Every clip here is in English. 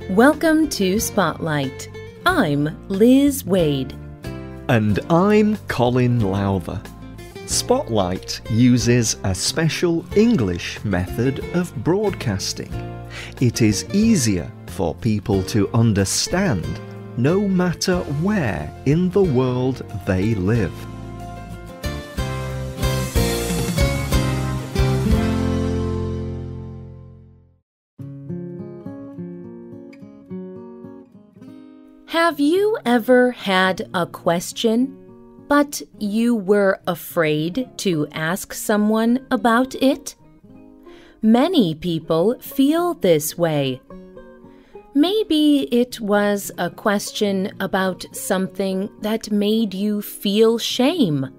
Welcome to Spotlight. I'm Liz Waid. And I'm Colin Lowther. Spotlight uses a special English method of broadcasting. It is easier for people to understand no matter where in the world they live. Have you ever had a question, but you were afraid to ask someone about it? Many people feel this way. Maybe it was a question about something that made you feel shame,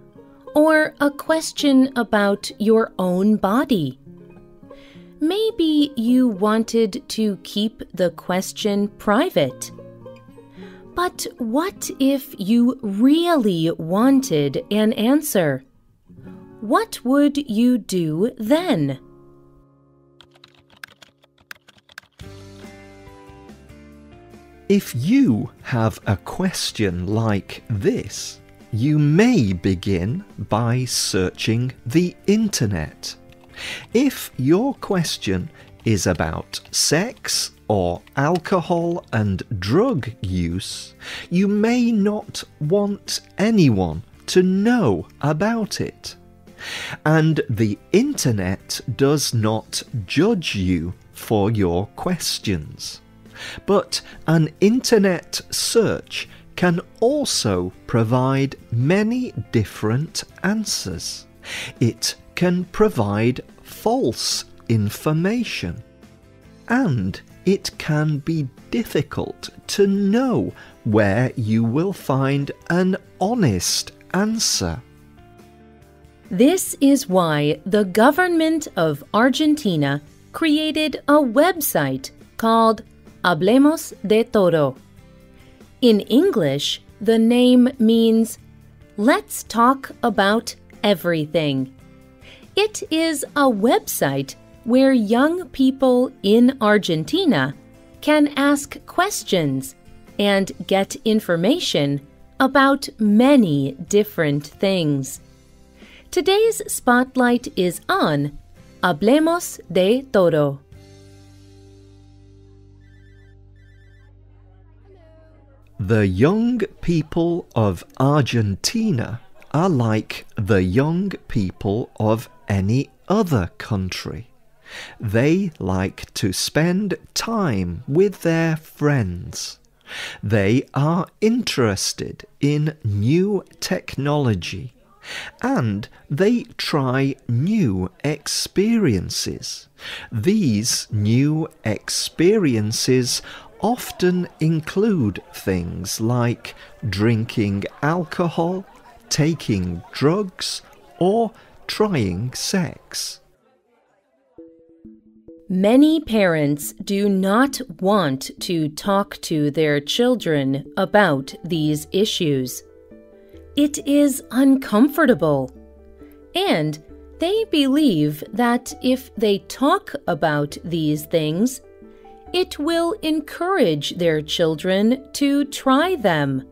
or a question about your own body. Maybe you wanted to keep the question private. But what if you really wanted an answer? What would you do then? If you have a question like this, you may begin by searching the internet. If your question is about sex or alcohol and drug use, you may not want anyone to know about it. And the internet does not judge you for your questions. But an internet search can also provide many different answers. It can provide false information. And it can be difficult to know where you will find an honest answer. This is why the government of Argentina created a website called Hablemos de Todo. In English, the name means "Let's talk about everything." It is a website where young people in Argentina can ask questions and get information about many different things. Today's spotlight is on Hablemos de Todo. The young people of Argentina are like the young people of any other country. They like to spend time with their friends. They are interested in new technology, and they try new experiences. These new experiences often include things like drinking alcohol, taking drugs, or trying sex. Many parents do not want to talk to their children about these issues. It is uncomfortable, and they believe that if they talk about these things, it will encourage their children to try them.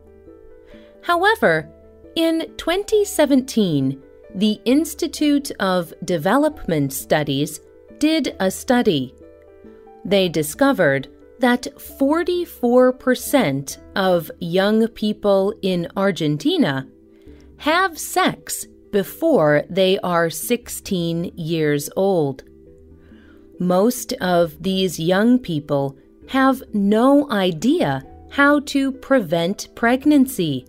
However, in 2017, the Institute of Development Studies did a study. They discovered that 44% of young people in Argentina have sex before they are 16 years old. Most of these young people have no idea how to prevent pregnancy.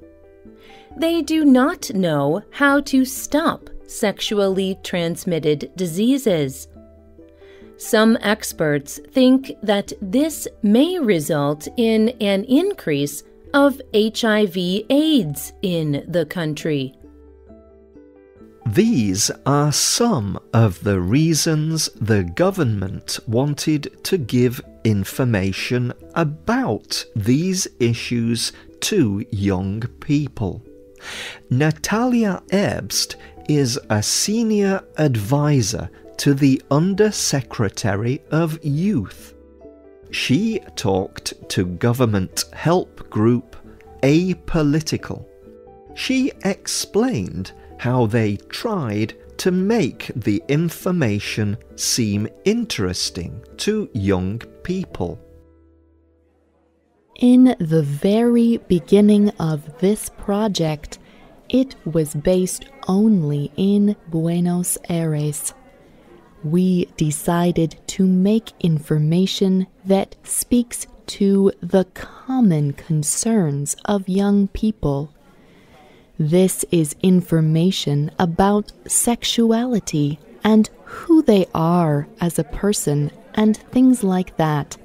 They do not know how to stop sexually transmitted diseases. Some experts think that this may result in an increase of HIV/AIDS in the country. These are some of the reasons the government wanted to give information about these issues to young people. Natalia Erbst is a senior advisor to the Undersecretary of Youth. She talked to government help group Apolitical. She explained how they tried to make the information seem interesting to young people. In the very beginning of this project, it was based only in Buenos Aires. We decided to make information that speaks to the common concerns of young people. This is information about sexuality and who they are as a person and things like that.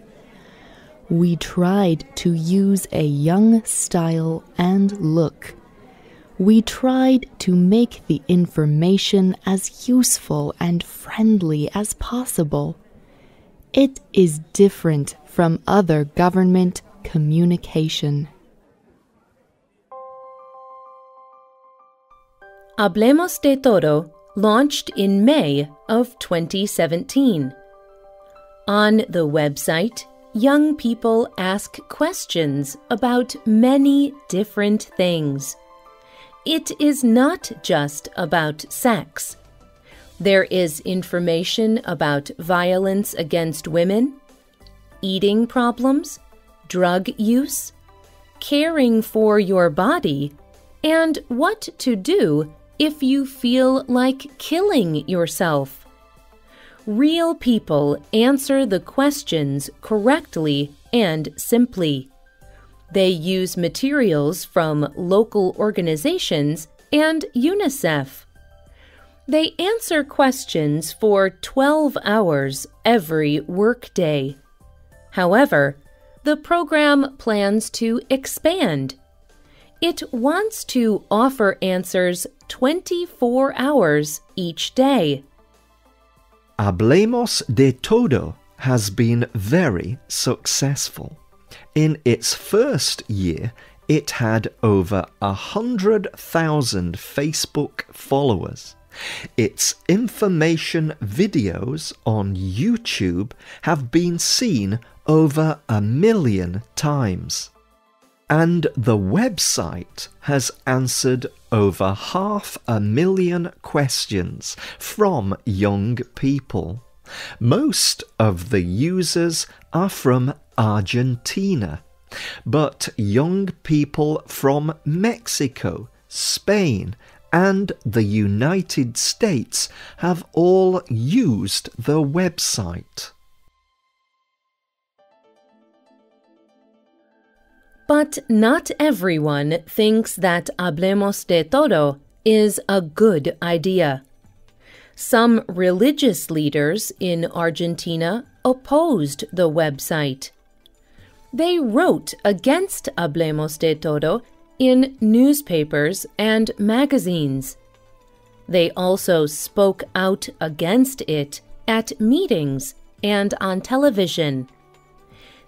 We tried to use a young style and look. We tried to make the information as useful and friendly as possible. It is different from other government communication. Hablemos de Todo launched in May of 2017. On the website, young people ask questions about many different things. It is not just about sex. There is information about violence against women, eating problems, drug use, caring for your body, and what to do if you feel like killing yourself. Real people answer the questions correctly and simply. They use materials from local organizations and UNICEF. They answer questions for 12 hours every workday. However, the program plans to expand. It wants to offer answers 24 hours each day. Hablemos de Todo has been very successful. In its first year, it had over 100,000 Facebook followers. Its information videos on YouTube have been seen over 1 million times. And the website has answered over 500,000 questions from young people. Most of the users are from Argentina, but young people from Mexico, Spain, and the United States have all used the website. But not everyone thinks that Hablemos de Todo is a good idea. Some religious leaders in Argentina opposed the website. They wrote against Hablemos de Todo in newspapers and magazines. They also spoke out against it at meetings and on television.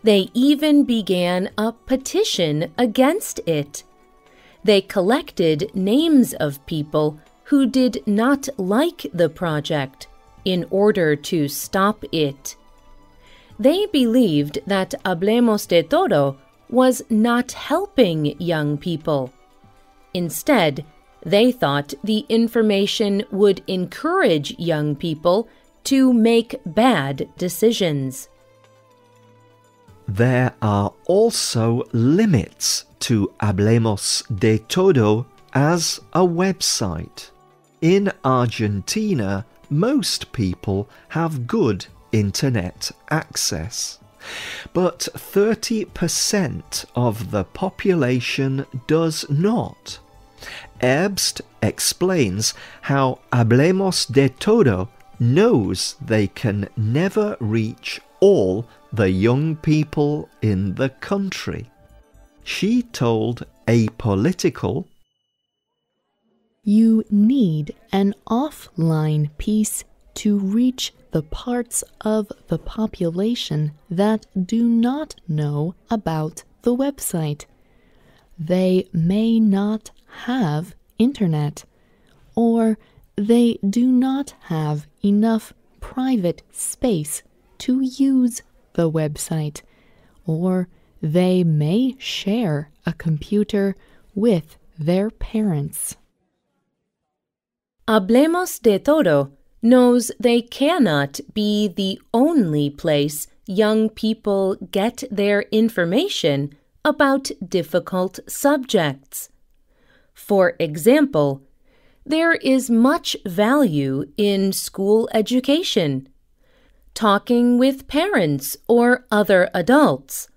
They even began a petition against it. They collected names of people who did not like the project in order to stop it. They believed that Hablemos de Todo was not helping young people. Instead, they thought the information would encourage young people to make bad decisions. There are also limits to Hablemos de Todo as a website. In Argentina, most people have good internet access, but 30% of the population does not. Herbst explains how Hablemos de Todo knows they can never reach all the young people in the country. She told Apolitical, You need an offline piece to reach the parts of the population that do not know about the website. They may not have internet, or they do not have enough private space to use the website, or they may share a computer with their parents. Hablemos de Todo knows they cannot be the only place young people get their information about difficult subjects. For example, there is much value in school education, talking with parents or other adults,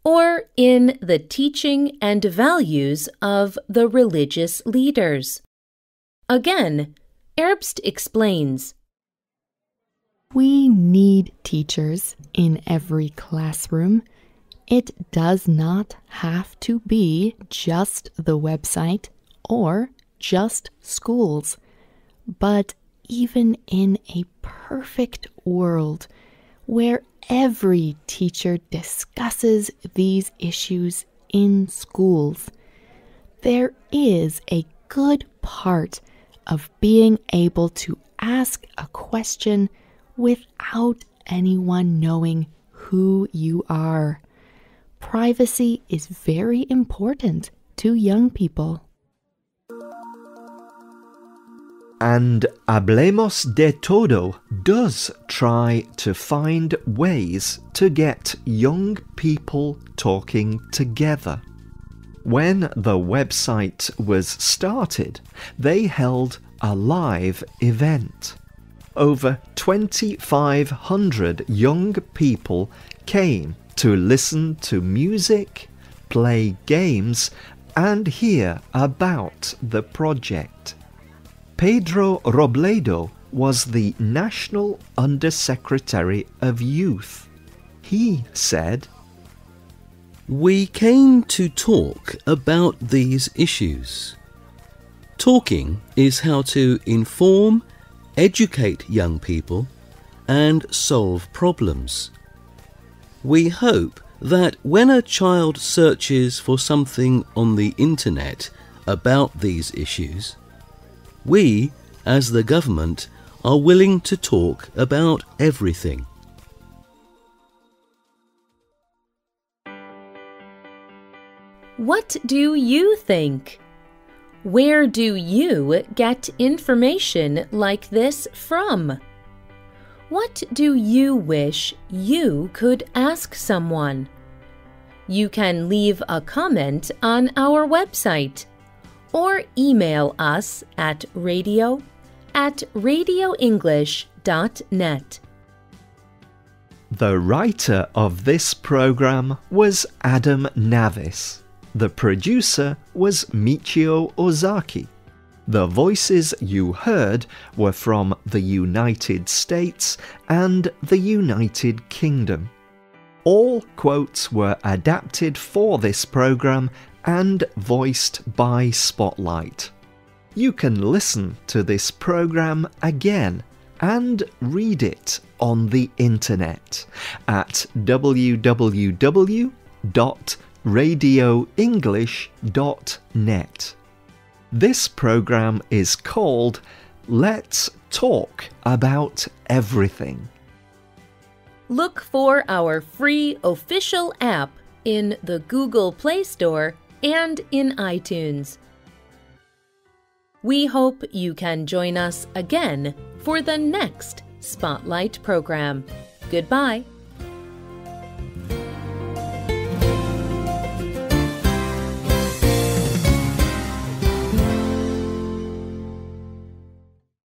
or in the teaching and values of the religious leaders. Again, Erbst explains, we need teachers in every classroom. It does not have to be just the website or just schools. But even in a perfect world where every teacher discusses these issues in schools, there is a good part of being able to ask a question without anyone knowing who you are. Privacy is very important to young people. And Hablemos de Todo does try to find ways to get young people talking together. When the website was started, they held a live event. Over 2,500 young people came to listen to music, play games, and hear about the project. Pedro Robledo was the National Undersecretary of Youth. He said, we came to talk about these issues. Talking is how to inform, educate young people, and solve problems. We hope that when a child searches for something on the internet about these issues, we, as the government, are willing to talk about everything. What do you think? Where do you get information like this from? What do you wish you could ask someone? You can leave a comment on our website or email us at radio@radioenglish.net. The writer of this program was Adam Navis. The producer was Michio Ozaki. The voices you heard were from the United States and the United Kingdom. All quotes were adapted for this program and voiced by Spotlight. You can listen to this program again and read it on the internet at www.radioenglish.net. This program is called Let's Talk About Everything. Look for our free official app in the Google Play Store and in iTunes. We hope you can join us again for the next Spotlight program. Goodbye.